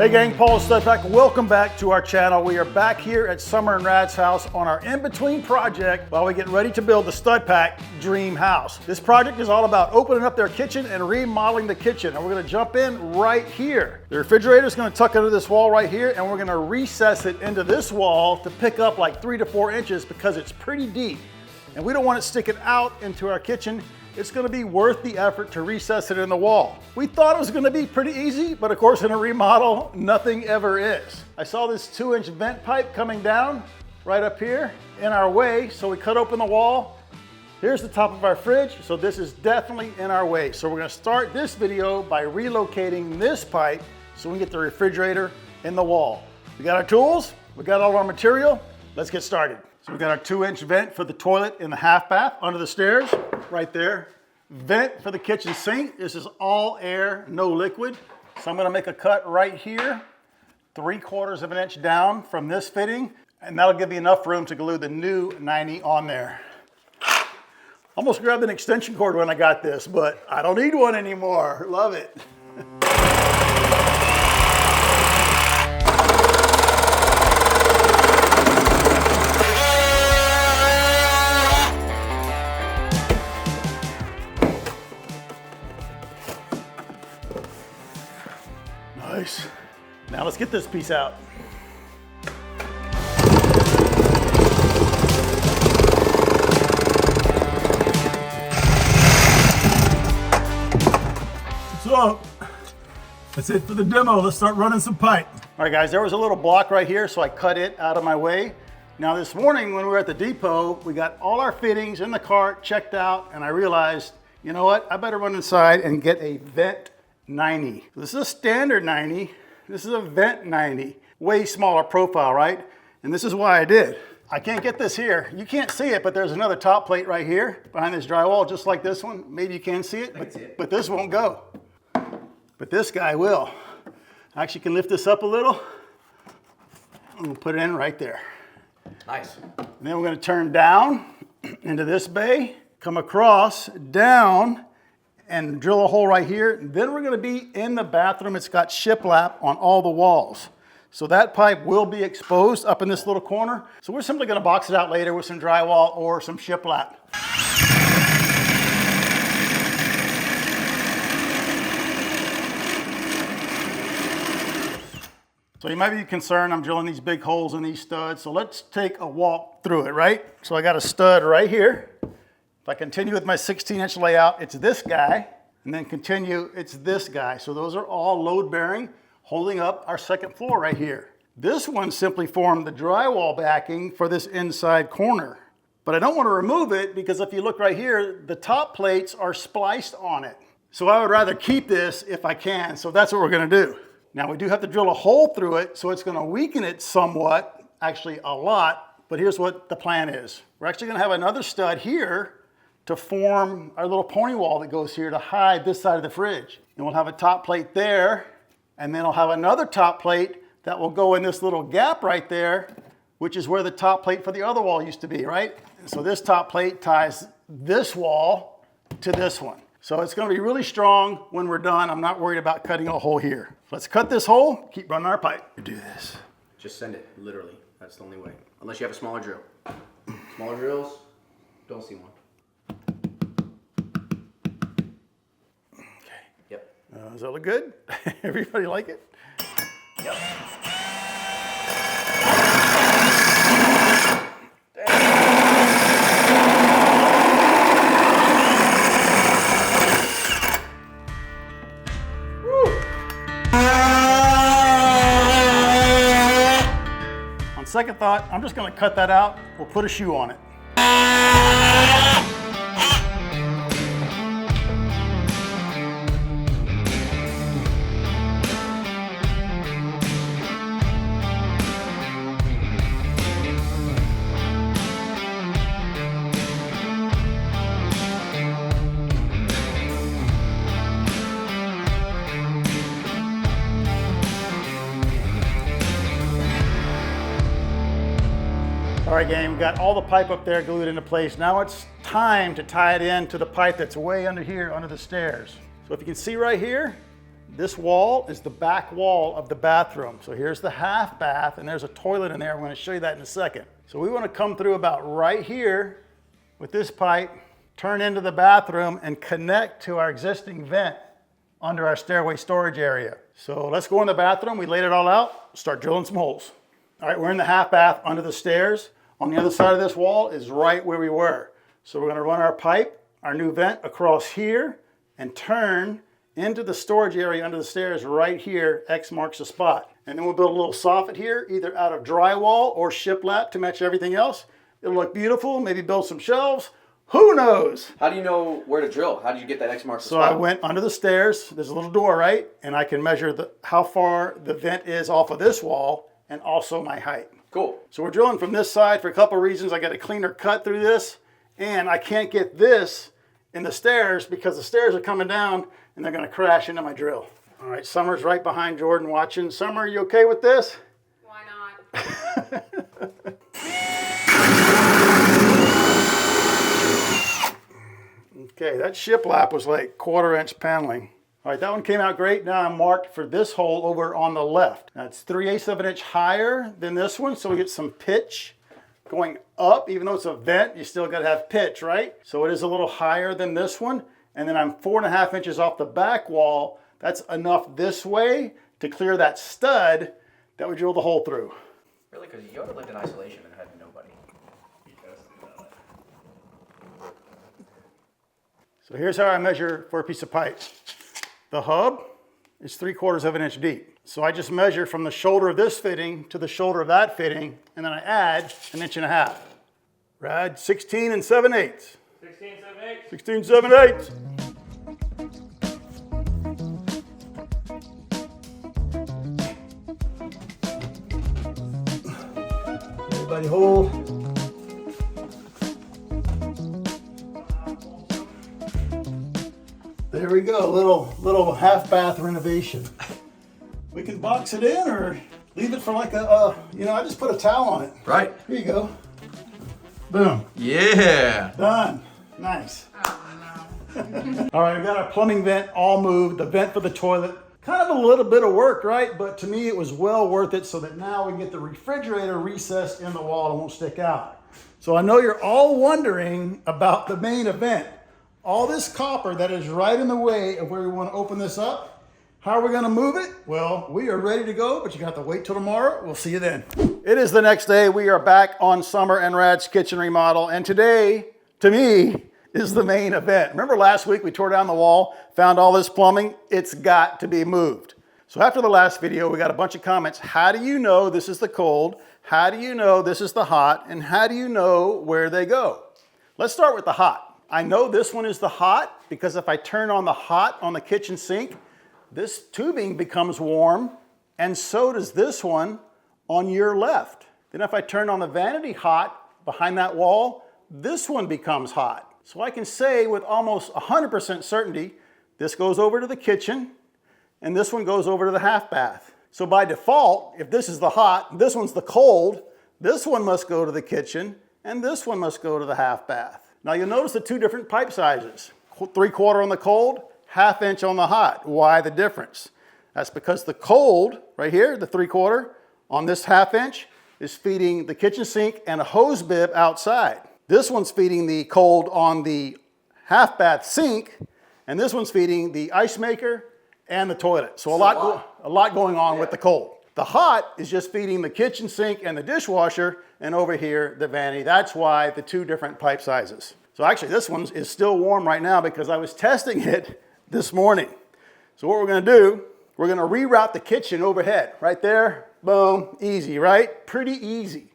Hey gang, Paul Studpack. Welcome back to our channel. We are back here at Summer and Rad's house on our in-between project while we get ready to build the Studpack dream house. This project is all about opening up their kitchen and remodeling the kitchen. And we're gonna jump in right here. The refrigerator is gonna tuck under this wall right here, and we're gonna recess it into this wall to pick up like 3 to 4 inches because it's pretty deep. And we don't want it sticking out into our kitchen. It's gonna be worth the effort to recess it in the wall. We thought it was gonna be pretty easy, but of course in a remodel, nothing ever is. I saw this 2-inch vent pipe coming down right up here in our way, so we cut open the wall. Here's the top of our fridge, so this is definitely in our way. So we're gonna start this video by relocating this pipe so we can get the refrigerator in the wall. We got our tools, we got all our material, let's get started. So we got our 2-inch vent for the toilet in the half bath under the stairs, right there. Vent for the kitchen sink. This is all air, no liquid. So I'm gonna make a cut right here, 3/4 of an inch down from this fitting, and that'll give me enough room to glue the new 90 on there. Almost grabbed an extension cord when I got this, but I don't need one anymore. Love it. Nice. Now let's get this piece out. So, that's it for the demo. Let's start running some pipe. All right guys, there was a little block right here, so I cut it out of my way. Now this morning when we were at the depot, we got all our fittings in the cart checked out, and I realized, you know what? I better run inside and get a vent 90. This is a standard 90. This is a vent 90. Way smaller profile, right? And this is why I did. I can't get this here. You can't see it, but there's another top plate right here behind this drywall, just like this one. Maybe you can see it, but this won't go. But this guy will. I actually can lift this up a little. I'm gonna put it in right there. Nice. And then we're gonna turn down into this bay, come across, down, and drill a hole right here. Then we're gonna be in the bathroom. It's got shiplap on all the walls. So that pipe will be exposed up in this little corner. So we're simply gonna box it out later with some drywall or some shiplap. So you might be concerned I'm drilling these big holes in these studs. So let's take a walk through it, right? So I got a stud right here. If I continue with my 16-inch layout, it's this guy, and then continue, it's this guy. So those are all load-bearing, holding up our second floor right here. This one simply formed the drywall backing for this inside corner. But I don't want to remove it because if you look right here, the top plates are spliced on it. So I would rather keep this if I can, so that's what we're gonna do. Now we do have to drill a hole through it, so it's gonna weaken it somewhat, actually a lot, but here's what the plan is. We're actually gonna have another stud here to form our little pony wall that goes here to hide this side of the fridge. And we'll have a top plate there, and then I'll have another top plate that will go in this little gap right there, which is where the top plate for the other wall used to be, right? And so this top plate ties this wall to this one. So it's gonna be really strong when we're done. I'm not worried about cutting a hole here. Let's cut this hole, keep running our pipe. Do this. Just send it, literally. That's the only way. Unless you have a smaller drill. Smaller drills, don't see one. Okay. Yep. Does that look good? Everybody like it? Yep. On second thought, I'm just gonna cut that out. We'll put a shoe on it. All right, gang, we've got all the pipe up there glued into place. Now it's time to tie it in to the pipe that's way under here, under the stairs. So if you can see right here, This wall is the back wall of the bathroom. So here's the half bath, and there's a toilet in there. I'm going to show you that in a second. So we want to come through about right here with this pipe, turn into the bathroom, and connect to our existing vent under our stairway storage area. So let's go in the bathroom. We laid it all out, start drilling some holes. All right, we're in the half bath under the stairs. On the other side of this wall is right where we were. So we're going to run our pipe, our new vent, across here and turn into the storage area under the stairs right here. X marks the spot. And then we'll build a little soffit here, either out of drywall or shiplap to match everything else. It'll look beautiful, maybe build some shelves. Who knows? How do you know where to drill? How did you get that X marks the So spot? I went under the stairs. There's a little door, right? And I can measure how far the vent is off of this wall and also my height. Cool. So we're drilling from this side for a couple of reasons. I got a cleaner cut through this, and I can't get this in the stairs because the stairs are coming down and they're going to crash into my drill. All right, Summer's right behind Jordan watching. Summer, you okay with this? Why not? Okay, that shiplap was like 1/4 inch paneling. All right, that one came out great. Now I'm marked for this hole over on the left. That's 3/8 of an inch higher than this one, so we get some pitch going up. Even though it's a vent, you still gotta have pitch, right? So it is a little higher than this one. And then I'm 4.5 inches off the back wall. That's enough this way to clear that stud that we drilled the hole through. Really? Because Yoda lived in isolation and had nobody. So here's how I measure for a piece of pipe. The hub is 3/4 of an inch deep. So I just measure from the shoulder of this fitting to the shoulder of that fitting, and then I add 1.5 inches. Rad 16 7/8. 16, 7, 8. 16 7/8. Everybody hold. There we go, little half bath renovation. We can box it in or leave it for like I just put a towel on it. Right. Here you go. Boom. Yeah. Done. Nice. Oh, no. All right, we've got our plumbing vent all moved, the vent for the toilet. Kind of a little bit of work, right? But to me, it was well worth it so that now we can get the refrigerator recessed in the wall and won't stick out. So I know you're all wondering about the main event. All this copper that is right in the way of where we want to open this up. How are we going to move it? Well, we are ready to go, but you have to wait till tomorrow. We'll see you then. It is the next day. We are back on Summer and Rad's kitchen remodel. And today, to me, is the main event. Remember last week we tore down the wall, found all this plumbing? It's got to be moved. So after the last video, we got a bunch of comments. How do you know this is the cold? How do you know this is the hot? And how do you know where they go? Let's start with the hot. I know this one is the hot because if I turn on the hot on the kitchen sink, this tubing becomes warm, and so does this one on your left. Then if I turn on the vanity hot behind that wall, this one becomes hot. So I can say with almost 100% certainty, this goes over to the kitchen, and this one goes over to the half bath. So by default, if this is the hot, this one's the cold, this one must go to the kitchen, and this one must go to the half bath. Now you'll notice the two different pipe sizes. 3/4 on the cold, 1/2 inch on the hot. Why the difference? That's because the cold, right here, the 3/4 on this 1/2 inch, is feeding the kitchen sink and a hose bib outside. This one's feeding the cold on the half bath sink, and this one's feeding the ice maker and the toilet. So a lot going on with the cold. The hot is just feeding the kitchen sink and the dishwasher, and over here, the vanity. That's why the two different pipe sizes. So actually, this one is still warm right now because I was testing it this morning. So what we're gonna do, we're gonna reroute the kitchen overhead. Right there, boom, easy, right? Pretty easy.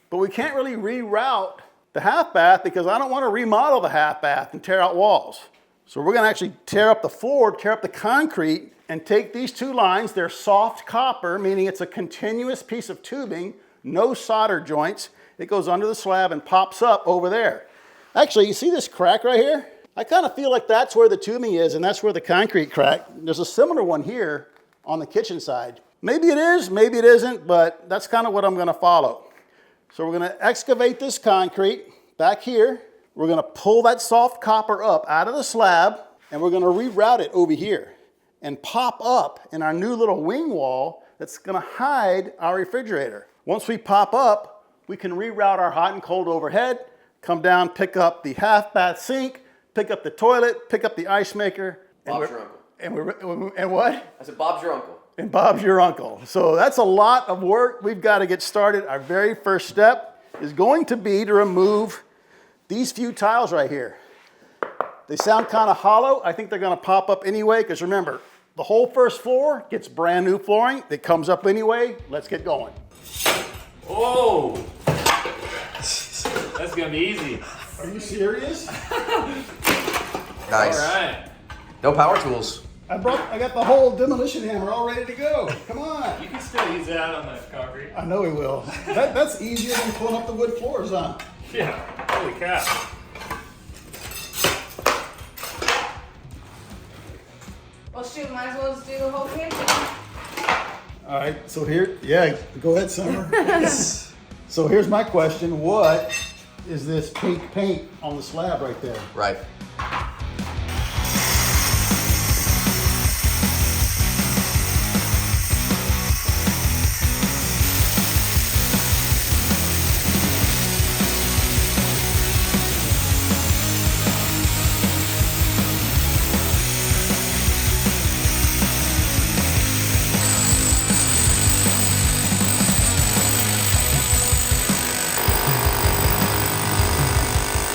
But we can't really reroute the half bath because I don't wanna remodel the half bath and tear out walls. So we're gonna actually tear up the floor, tear up the concrete, and take these two lines, they're soft copper, meaning it's a continuous piece of tubing, no solder joints. It goes under the slab and pops up over there. Actually, you see this crack right here? I kind of feel like that's where the tubing is and that's where the concrete crack. There's a similar one here on the kitchen side. Maybe it is, maybe it isn't, but that's kind of what I'm gonna follow. So we're gonna excavate this concrete back here. We're gonna pull that soft copper up out of the slab and we're gonna reroute it over here. and pop up in our new little wing wall that's gonna hide our refrigerator. Once we pop up, we can reroute our hot and cold overhead, come down, pick up the half bath sink, pick up the toilet, pick up the ice maker. Bob's your uncle. And what? I said Bob's your uncle. And Bob's your uncle. So that's a lot of work. We've got to get started. Our very first step is going to be to remove these few tiles right here. They sound kind of hollow. I think they're going to pop up anyway, because remember, the whole first floor gets brand new flooring. It comes up anyway. Let's get going. Whoa! That's gonna be easy. Are you serious? Nice. All right. No power tools. I got the whole demolition hammer all ready to go. Come on. You can still use that on the concrete. I know he will. That's easier than pulling up the wood floors, huh? Yeah. Holy cow. Well, shoot, might as well just do the whole camping. All right, so here, yeah, go ahead, Summer. So here's my question. What is this pink paint on the slab right there? Right.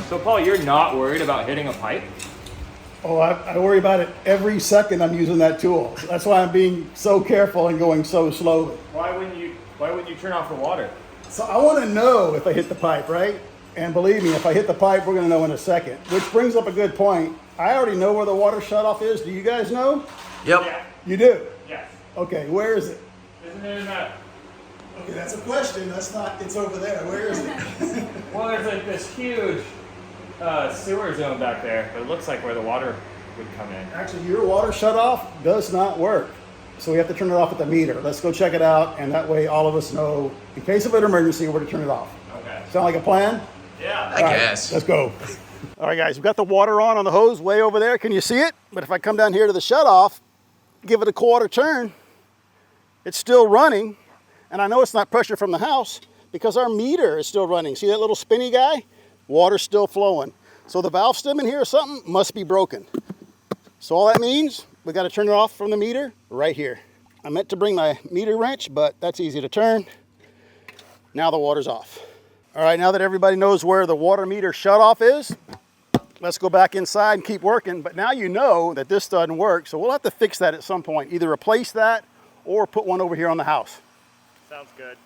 So Paul, you're not worried about hitting a pipe? Oh, I worry about it every second I'm using that tool. That's why I'm being so careful and going so slowly. Why wouldn't you turn off the water? So I want to know if I hit the pipe, right? And believe me, if I hit the pipe, we're going to know in a second. Which brings up a good point. I already know where the water shutoff is. Do you guys know? Yep. Yeah. You do? Yes. Okay, where is it? Isn't it in that? Okay, that's a question. That's not, it's over there. Where is it? Well, there's like this huge sewer zone back there. It looks like where the water would come in. Actually, your water shutoff does not work. So we have to turn it off at the meter. Let's go check it out, and that way all of us know, in case of an emergency, where to turn it off. Okay. Sound like a plan? Yeah. I guess. Let's go. All right, guys, we've got the water on the hose way over there. Can you see it? But if I come down here to the shutoff, give it a quarter turn, it's still running. And I know it's not pressure from the house because our meter is still running. See that little spinny guy? Water's still flowing. So the valve stem in here or something must be broken. So all that means, we got to turn it off from the meter right here. I meant to bring my meter wrench, but that's easy to turn. Now the water's off. All right, now that everybody knows where the water meter shutoff is, let's go back inside and keep working. But now you know that this doesn't work, so we'll have to fix that at some point. Either replace that or put one over here on the house. Sounds good.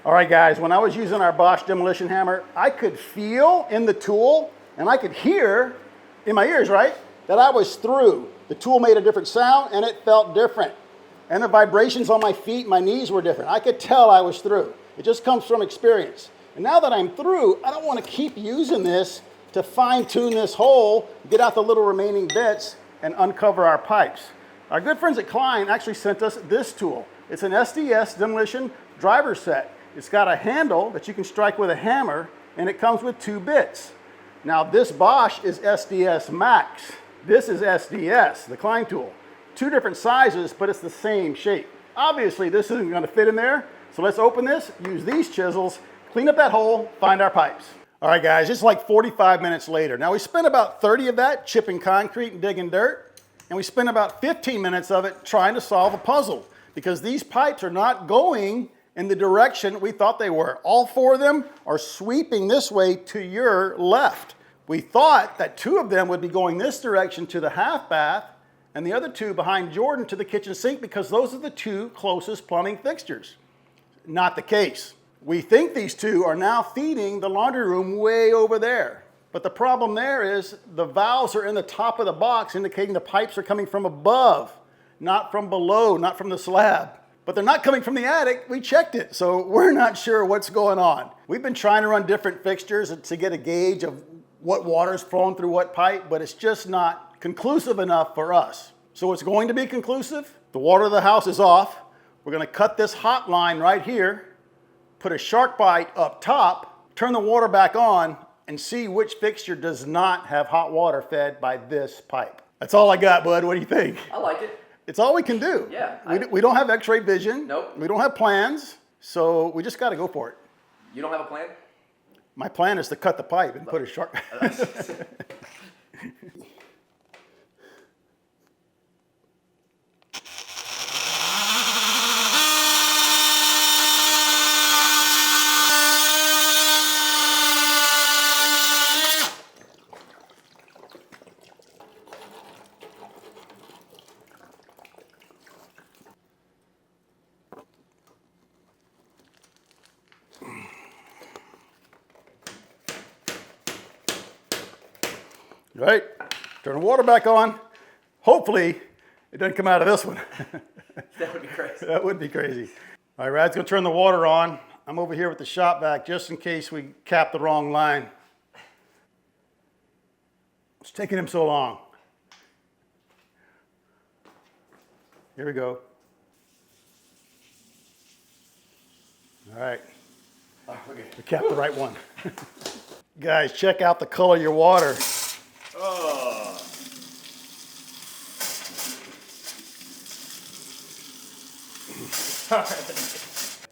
All right, guys, when I was using our Bosch demolition hammer, I could feel in the tool and I could hear in my ears, right, that I was through. The tool made a different sound and it felt different. And the vibrations on my feet, my knees were different. I could tell I was through. It just comes from experience. And now that I'm through, I don't want to keep using this to fine tune this hole, get out the little remaining bits and uncover our pipes. Our good friends at Klein actually sent us this tool. It's an SDS demolition driver set. It's got a handle that you can strike with a hammer, and it comes with 2 bits. Now this Bosch is SDS Max. This is SDS, the Klein tool. 2 different sizes, but it's the same shape. Obviously this isn't going to fit in there, so let's open this, use these chisels, clean up that hole, find our pipes. All right guys, it's like 45 minutes later. Now we spent about 30 of that chipping concrete and digging dirt, and we spent about 15 minutes of it trying to solve a puzzle, because these pipes are not going in the direction we thought they were. All 4 of them are sweeping this way to your left. We thought that 2 of them would be going this direction to the half bath, and the other 2 behind Jordan to the kitchen sink, because those are the 2 closest plumbing fixtures. Not the case. We think these 2 are now feeding the laundry room way over there. But the problem there is the valves are in the top of the box, indicating the pipes are coming from above, not from below, not from the slab. But they're not coming from the attic. We checked it, so we're not sure what's going on. We've been trying to run different fixtures to get a gauge of what water's flowing through what pipe, but it's just not conclusive enough for us. So it's going to be conclusive. The water of the house is off. We're going to cut this hot line right here, put a shark bite up top, turn the water back on, and see which fixture does not have hot water fed by this pipe. That's all I got, bud. What do you think? I like it. It's all we can do. Yeah, We don't have x-ray vision. Nope. We don't have plans. So we just got to go for it. You don't have a plan? My plan is to cut the pipe and put a sharp. Right, turn the water back on. Hopefully, it doesn't come out of this one. That would be crazy. That would be crazy. All right, Rad's gonna turn the water on. I'm over here with the shop vac just in case we cap the wrong line. It's taking him so long. Here we go. All right, Oh, okay. we capped the right one. Guys, check out the color of your water. Oh.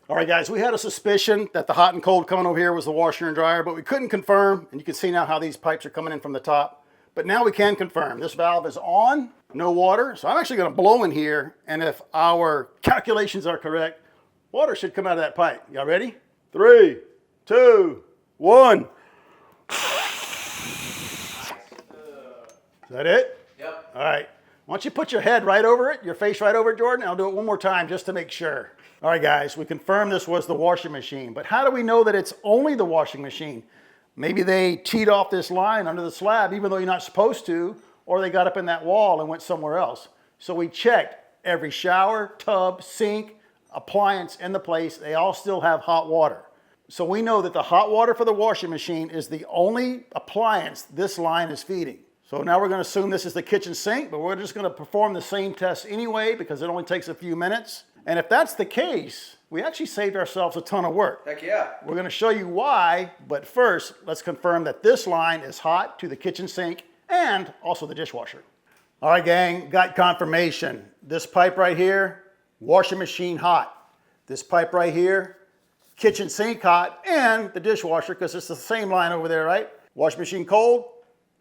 All right, guys, we had a suspicion that the hot and cold coming over here was the washer and dryer, but we couldn't confirm, and you can see now how these pipes are coming in from the top. But now we can confirm. This valve is on, no water, so I'm actually gonna blow in here, and if our calculations are correct, water should come out of that pipe. Y'all ready? 3, 2, 1. Is that it? Yep. All right. Why don't you put your head right over it, your face right over it, Jordan? I'll do it one more time just to make sure. All right, guys, we confirmed this was the washing machine, but how do we know that it's only the washing machine? Maybe they teed off this line under the slab, even though you're not supposed to, or they got up in that wall and went somewhere else. So we checked every shower, tub, sink, appliance in the place. They all still have hot water. So we know that the hot water for the washing machine is the only appliance this line is feeding. So now we're going to assume this is the kitchen sink, but we're just going to perform the same test anyway because it only takes a few minutes. And if that's the case, we actually saved ourselves a ton of work. Heck yeah. We're going to show you why, but first, let's confirm that this line is hot to the kitchen sink and also the dishwasher. All right, gang, got confirmation. This pipe right here, washing machine hot. This pipe right here, kitchen sink hot, and the dishwasher, because it's the same line over there, right? Washing machine cold,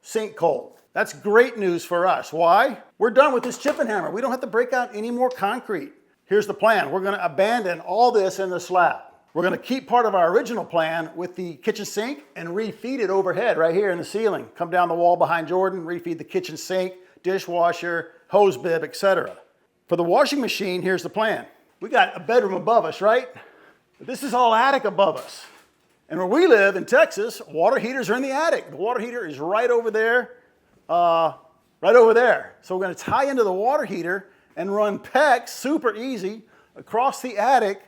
sink cold. That's great news for us. Why? We're done with this chip and hammer. We don't have to break out any more concrete. Here's the plan. We're going to abandon all this in the slab. We're going to keep part of our original plan with the kitchen sink and refeed it overhead right here in the ceiling. Come down the wall behind Jordan, refeed the kitchen sink, dishwasher, hose bib, etc. For the washing machine, here's the plan. We got a bedroom above us, right? But this is all attic above us. And where we live in Texas, water heaters are in the attic. The water heater is right over there, So we're going to tie into the water heater and run PEX, super easy, across the attic,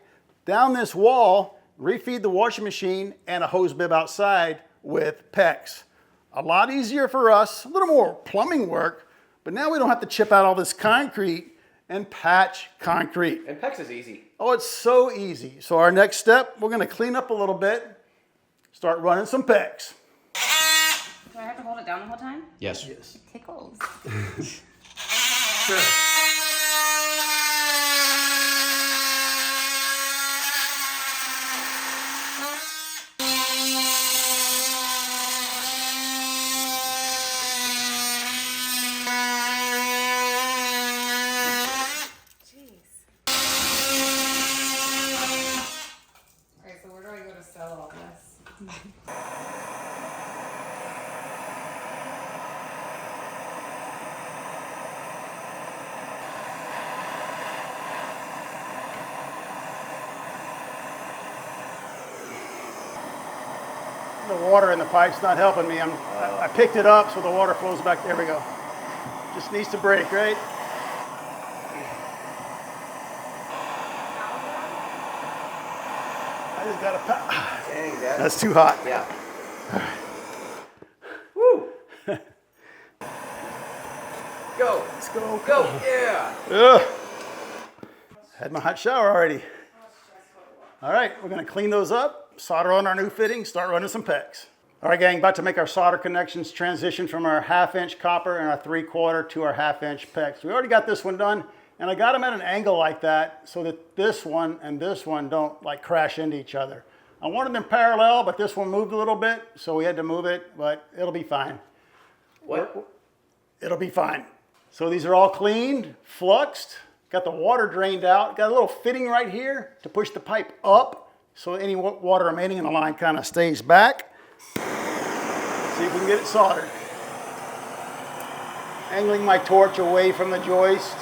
down this wall, refeed the washing machine and a hose bib outside with PEX. A lot easier for us, a little more plumbing work, but now we don't have to chip out all this concrete and patch concrete. And PEX is easy. Oh, it's so easy. So our next step, we're going to clean up a little bit, start running some PEX. Do I have to hold it down the whole time? Yes. It tickles. Sure. Okay, so where do I go to sell all this? The water in the pipe's not helping me. I picked it up so the water flows back. There we go. Just needs to break, right? I just got to Dang, That's too hot. Yeah. Woo! Go! Let's go. Go! Yeah! Ugh. Had my hot shower already. All right, we're going to clean those up, solder on our new fittings, start running some PEX. All right, gang, about to make our solder connections transition from our 1/2 inch copper and our 3/4 to our 1/2 inch PEX. We already got this one done. And I got them at an angle like that so that this one and this one don't like crash into each other. I wanted them parallel, but this one moved a little bit, so we had to move it, but it'll be fine. What? It'll be fine. So these are all cleaned, fluxed, got the water drained out, got a little fitting right here to push the pipe up so any water remaining in the line kind of stays back. See if we can get it soldered. Angling my torch away from the joist.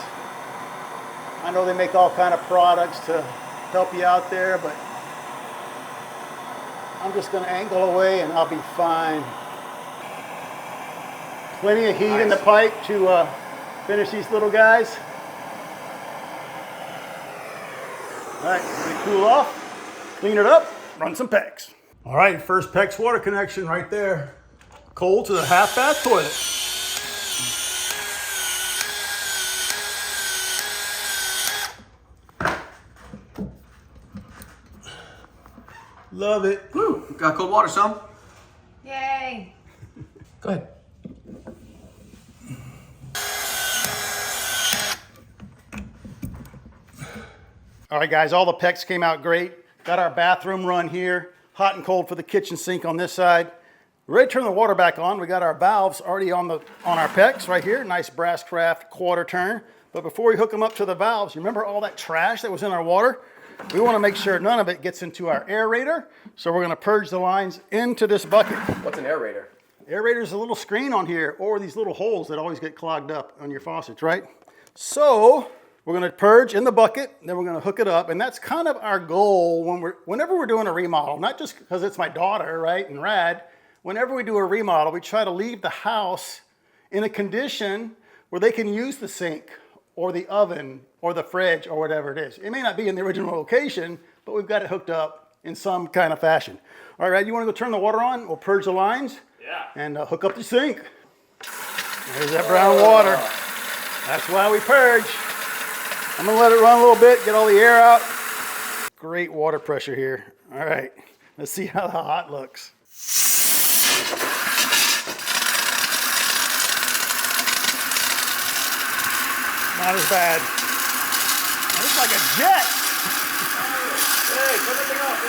I know they make all kind of products to help you out there, but I'm just going to angle away and I'll be fine. Plenty of heat in the pipe to finish these little guys. All right, let it cool off, clean it up, run some PEX. All right, first PEX water connection right there. Cold to the half bath toilet. Love it. Woo! Got cold water, some? Yay. Go ahead. All right, guys, all the PEX came out great. Got our bathroom run here, hot and cold for the kitchen sink on this side. We're ready to turn the water back on. We got our valves already on our PEX right here. Nice brass craft quarter turn. But before we hook them up to the valves, you remember all that trash that was in our water? We want to make sure none of it gets into our aerator. So we're going to purge the lines into this bucket. What's an aerator? Aerator is a little screen on here, or these little holes that always get clogged up on your faucets, right? So we're going to purge in the bucket, then we're going to hook it up, and that's kind of our goal whenever we're doing a remodel, not just because it's my daughter, right, and rad. Whenever we do a remodel, we try to leave the house in a condition where they can use the sink or the oven or the fridge or whatever it is. It may not be in the original location, but we've got it hooked up in some kind of fashion. All right, Rad, you want to go turn the water on? We'll purge the lines. Yeah. And hook up the sink. There's that brown water. That's why we purge. I'm gonna let it run a little bit, get all the air out. Great water pressure here. All right, let's see how the hot looks. Not as bad. It looks like a jet. Hey, turn that thing off,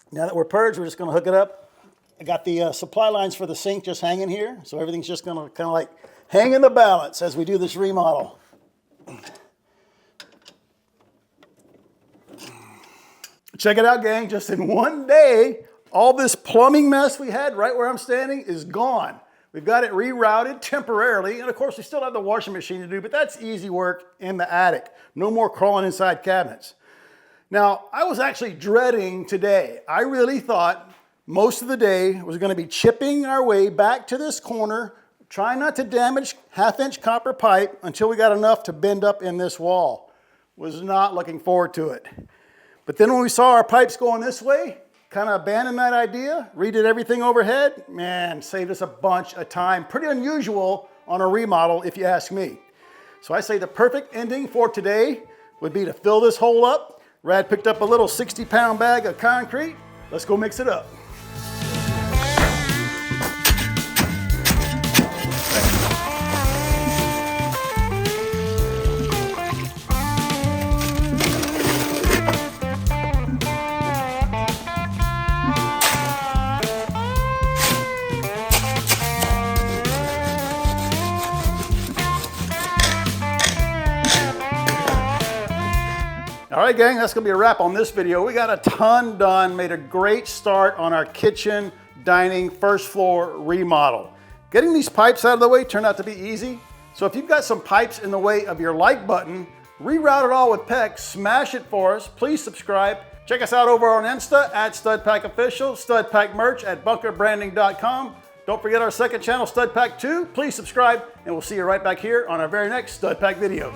dude. Now that we're purged, we're just gonna hook it up. I got the supply lines for the sink just hanging here, so everything's just gonna kind of like hang in the balance as we do this remodel. Check it out, gang. Just in one day, all this plumbing mess we had right where I'm standing is gone. We've got it rerouted temporarily, and of course we still have the washing machine to do, but that's easy work in the attic. No more crawling inside cabinets. Now, I was actually dreading today. I really thought most of the day was going to be chipping our way back to this corner, trying not to damage half-inch copper pipe until we got enough to bend up in this wall. Was not looking forward to it. But then when we saw our pipes going this way, kind of abandoned that idea, redid everything overhead. Man, saved us a bunch of time. Pretty unusual on a remodel, if you ask me. So I say the perfect ending for today would be to fill this hole up. Rad picked up a little 60-pound bag of concrete. Let's go mix it up. All right, gang, that's gonna be a wrap on this video. We got a ton done, made a great start on our kitchen, dining, first floor remodel. Getting these pipes out of the way turned out to be easy. So if you've got some pipes in the way of your like button, reroute it all with PEX, smash it for us. Please subscribe. Check us out over on Insta at StudPackOfficial, StudPack merch at bunkerbranding.com. Don't forget our second channel, StudPack 2. Please subscribe, and we'll see you right back here on our very next StudPack video.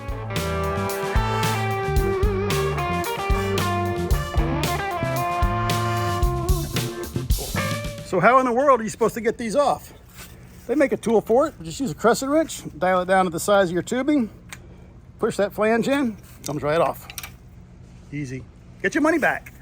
So how in the world are you supposed to get these off? They make a tool for it. Just use a crescent wrench, dial it down to the size of your tubing, push that flange in, comes right off. Easy. Get your money back.